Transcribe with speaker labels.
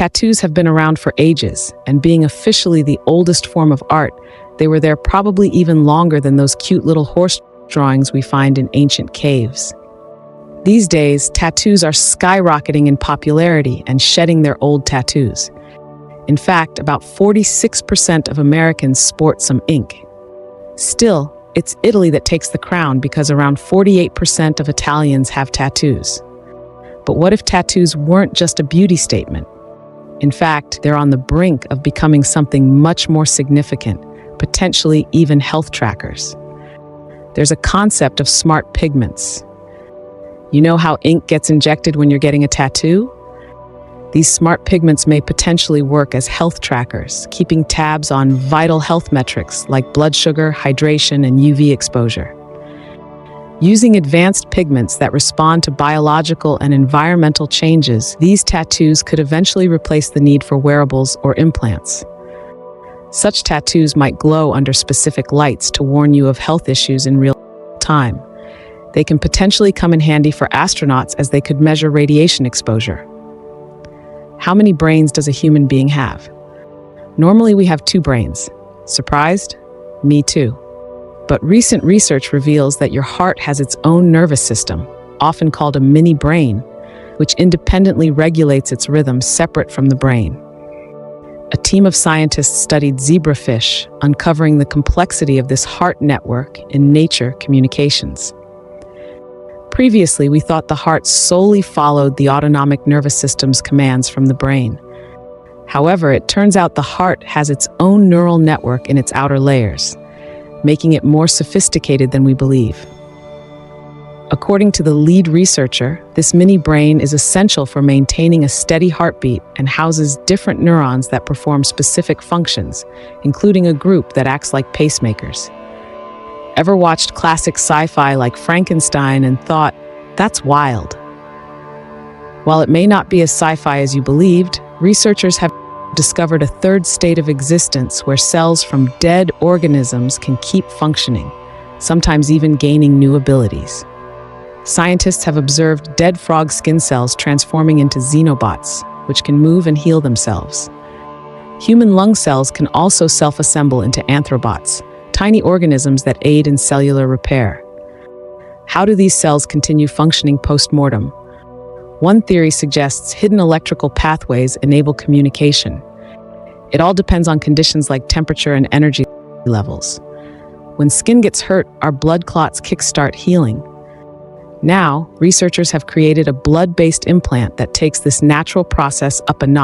Speaker 1: Tattoos have been around for ages, and being officially the oldest form of art, they were there probably even longer than those cute little horse drawings we find in ancient caves. These days, tattoos are skyrocketing in popularity and shedding their old tattoos. In fact, about 46% of Americans sport some ink. Still, it's Italy that takes the crown because around 48% of Italians have tattoos. But what if tattoos weren't just a beauty statement? In fact, they're on the brink of becoming something much more significant, potentially even health trackers. There's a concept of smart pigments. You know how ink gets injected when you're getting a tattoo? These smart pigments may potentially work as health trackers, keeping tabs on vital health metrics like blood sugar, hydration, and UV exposure. Using advanced pigments that respond to biological and environmental changes, these tattoos could eventually replace the need for wearables or implants. Such tattoos might glow under specific lights to warn you of health issues in real time. They can potentially come in handy for astronauts as they could measure radiation exposure. How many brains does a human being have? Normally we have 2 brains. Surprised? Me too. But recent research reveals that your heart has its own nervous system, often called a mini brain, which independently regulates its rhythm separate from the brain. A team of scientists studied zebrafish, uncovering the complexity of this heart network in Nature Communications. Previously, we thought the heart solely followed the autonomic nervous system's commands from the brain. However, it turns out the heart has its own neural network in its outer layers, making it more sophisticated than we believe. According to the lead researcher, this mini brain is essential for maintaining a steady heartbeat and houses different neurons that perform specific functions, including a group that acts like pacemakers. Ever watched classic sci-fi like Frankenstein and thought, that's wild? While it may not be as sci-fi as you believed, researchers have discovered a third state of existence where cells from dead organisms can keep functioning, sometimes even gaining new abilities. Scientists have observed dead frog skin cells transforming into Xenobots, which can move and heal themselves. Human lung cells can also self-assemble into Anthrobots, tiny organisms that aid in cellular repair. How do these cells continue functioning post-mortem? One theory suggests hidden electrical pathways enable communication. It all depends on conditions like temperature and energy levels. When skin gets hurt, our blood clots kickstart healing. Now, researchers have created a blood-based implant that takes this natural process up a notch.